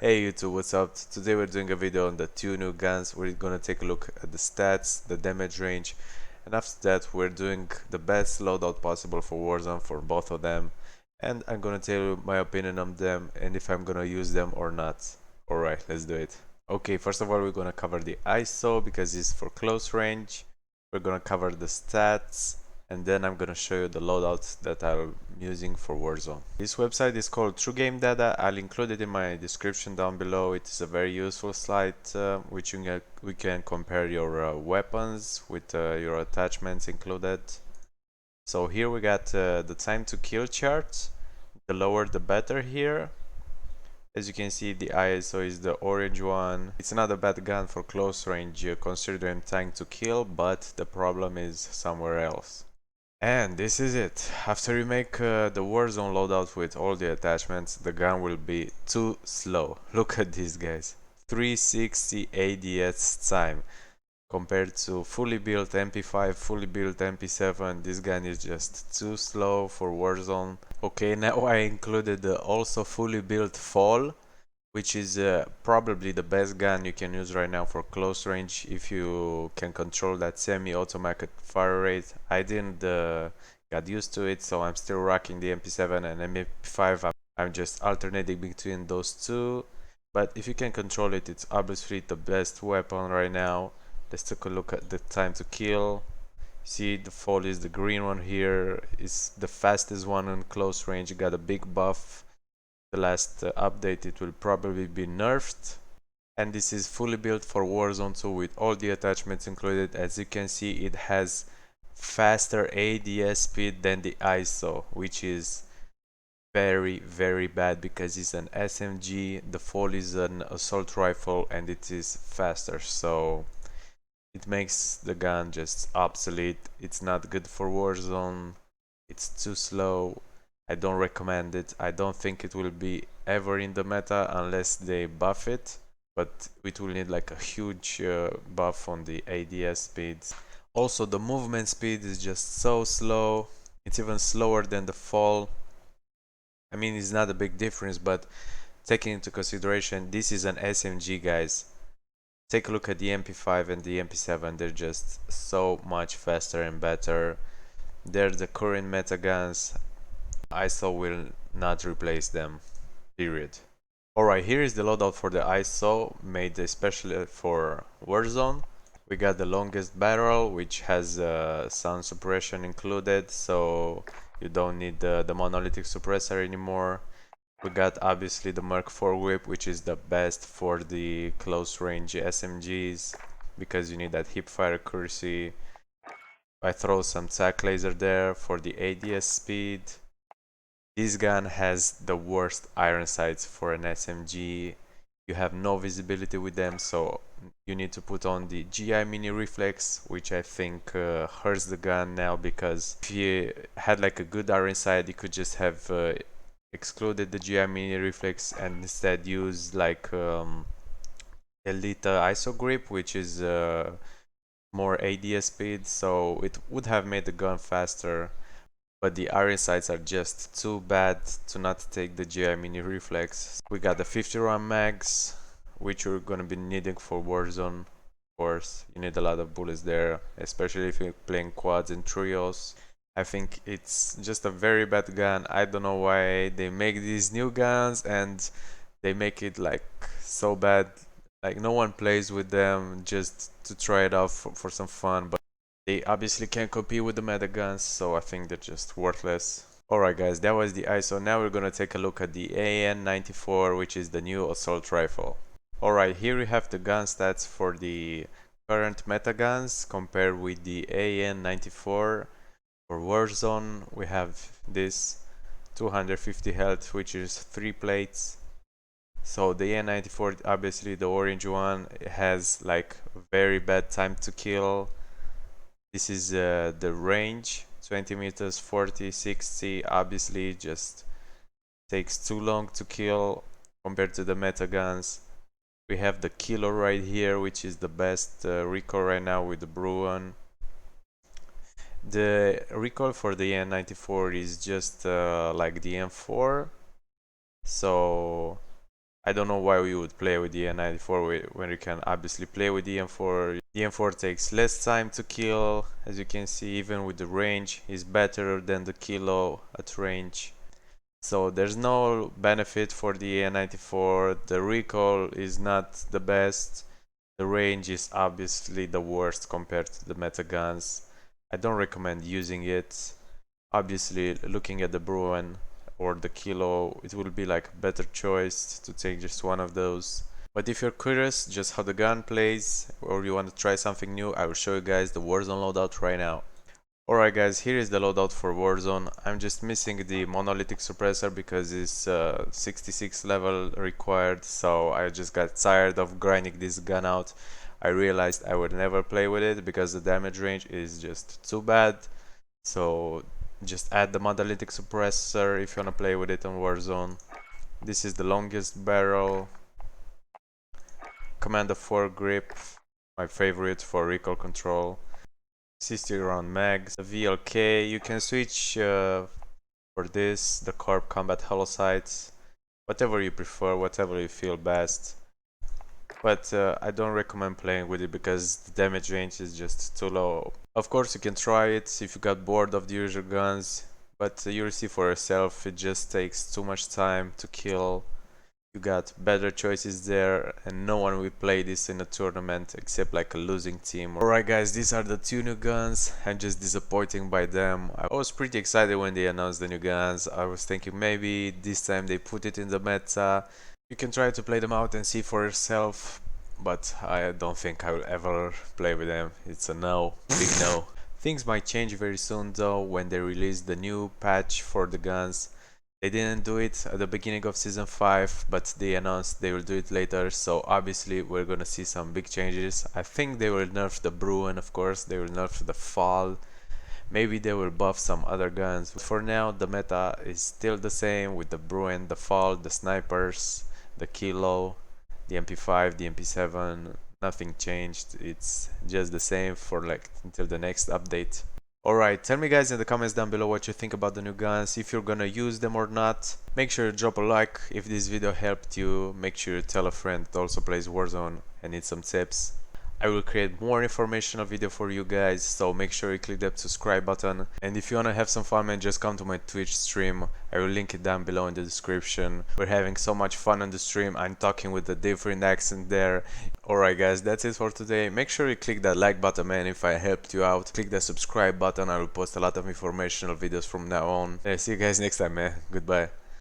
Hey YouTube, what's up? Today we're doing a video on the two new guns. We're gonna take a look at the stats, the damage range, and after that we're doing the best loadout possible for Warzone for both of them. And I'm gonna tell you my opinion on them and if I'm gonna use them or not. Alright, let's do it. Okay, first of all we're gonna cover the ISO because it's for close range. We're gonna cover the stats, and then I'm gonna show you the loadouts that I'm using for Warzone. This website is called True Game Data. I'll include it in my description down below. It is a very useful site which we can compare your weapons with your attachments included. So here we got the time to kill chart. The lower the better here. As you can see, the ISO is the orange one. It's not a bad gun for close range considering time to kill, but the problem is somewhere else. And this is it. After you make the Warzone loadout with all the attachments, the gun will be too slow. Look at this, guys. 360 ADS time. Compared to fully built MP5, fully built MP7, this gun is just too slow for Warzone. Okay, now I included the also fully built Fall, which is probably the best gun you can use right now for close range if you can control that semi-automatic fire rate. I didn't got used to it, so I'm still rocking the MP7 and MP5. I'm just alternating between those two, but if you can control it, it's obviously the best weapon right now. Let's take a look at the time to kill. See, the Fall is the green one here. It's the fastest one in close range. You got a big buff. The last update, it will probably be nerfed, and this is fully built for Warzone 2 with all the attachments included. As you can see, it has faster ADS speed than the ISO, which is very bad because it's an SMG. The Fall is an assault rifle and it is faster, so it makes the gun just obsolete. It's not good for Warzone. It's too slow. I don't recommend it. I don't think it will be ever in the meta unless they buff it, but it will need like a huge buff on the ADS speeds. Also, the movement speed is just so slow. It's even slower than the Fall. I mean, it's not a big difference, but taking into consideration this is an SMG, guys. Take a look at the MP5 and the MP7. They're just so much faster and better. They're the current meta guns. ISO will not replace them, period. Alright, here is the loadout for the ISO, made especially for Warzone. We got the longest barrel, which has sound suppression included, so you don't need the monolithic suppressor anymore. We got obviously the Merc foregrip, which is the best for the close range SMGs because you need that hip fire accuracy. I throw some tac laser there for the ADS speed. This gun has the worst iron sights for an SMG. You have no visibility with them, so you need to put on the GI mini reflex, which I think hurts the gun now, because if you had like a good iron sight, you could just have excluded the GI mini reflex and instead use like Elite ISO grip, which is more ADS speed, so it would have made the gun faster. But the iron sights are just too bad to not take the GI mini reflex. We got the 50 round mags, which you're gonna be needing for Warzone. Of course, you need a lot of bullets there, especially if you're playing quads and trios. I think it's just a very bad gun. I don't know why they make these new guns and they make it like so bad. Like no one plays with them just to try it out for some fun, but they obviously can't compete with the meta guns, so I think they're just worthless. Alright guys, that was the ISO. Now we're gonna take a look at the AN-94, which is the new assault rifle. Alright, here we have the gun stats for the current meta guns compared with the AN-94. For Warzone, we have this 250 health, which is 3 plates. So the AN-94, obviously the orange one, has like very bad time to kill. This is the range, 20 meters, 40, 60, obviously just takes too long to kill compared to the meta guns. We have the kilo right here, which is the best recoil right now with the Bruin. The recoil for the AN-94 is just like the M4, so I don't know why we would play with the AN-94 when you can obviously play with the M4. The M4 takes less time to kill, as you can see. Even with the range is better than the kilo at range. So there's no benefit for the AN-94. The recoil is not the best. The range is obviously the worst compared to the meta guns. I don't recommend using it. Obviously, looking at the Bruin or the Kilo, it will be like a better choice to take just one of those. But if you're curious just how the gun plays, or you want to try something new, I will show you guys the Warzone loadout right now. Alright guys, here is the loadout for Warzone. I'm just missing the monolithic suppressor because it's 66 level required, so I just got tired of grinding this gun out. I realized I would never play with it because the damage range is just too bad. So just add the monolithic suppressor if you wanna play with it on Warzone. This is the longest barrel. Commander 4 grip, my favorite for recoil control. 60 round mags. The VLK, you can switch for this, the Corp Combat Hollow Sights, whatever you prefer, whatever you feel best. But I don't recommend playing with it because the damage range is just too low. Of course you can try it if you got bored of the usual guns, but you'll see for yourself, it just takes too much time to kill. You got better choices there, and no one will play this in a tournament except like a losing team. Alright guys, these are the two new guns. I'm just disappointed by them. I was pretty excited when they announced the new guns. I was thinking maybe this time they put it in the meta. You can try to play them out and see for yourself, but I don't think I will ever play with them. It's a no, big no. Things might change very soon though when they release the new patch for the guns. They didn't do it at the beginning of season 5, but they announced they will do it later, so obviously we're gonna see some big changes. I think they will nerf the Bruin, of course, they will nerf the Fall. Maybe they will buff some other guns. But for now, the meta is still the same with the Bruin, the Fall, the snipers, the Kilo, the MP5, the MP7. Nothing changed. It's just the same for like until the next update. Alright, tell me guys in the comments down below what you think about the new guns, if you're gonna use them or not. Make sure to drop a like if this video helped you. Make sure to tell a friend that also plays Warzone and needs some tips. I will create more informational video for you guys, so make sure you click that subscribe button. And if you wanna have some fun, man, just come to my Twitch stream. I will link it down below in the description. We're having so much fun on the stream. I'm talking with a different accent there. Alright guys, that's it for today. Make sure you click that like button, man, if I helped you out. Click the subscribe button. I will post a lot of informational videos from now on. See you guys next time, man. Goodbye.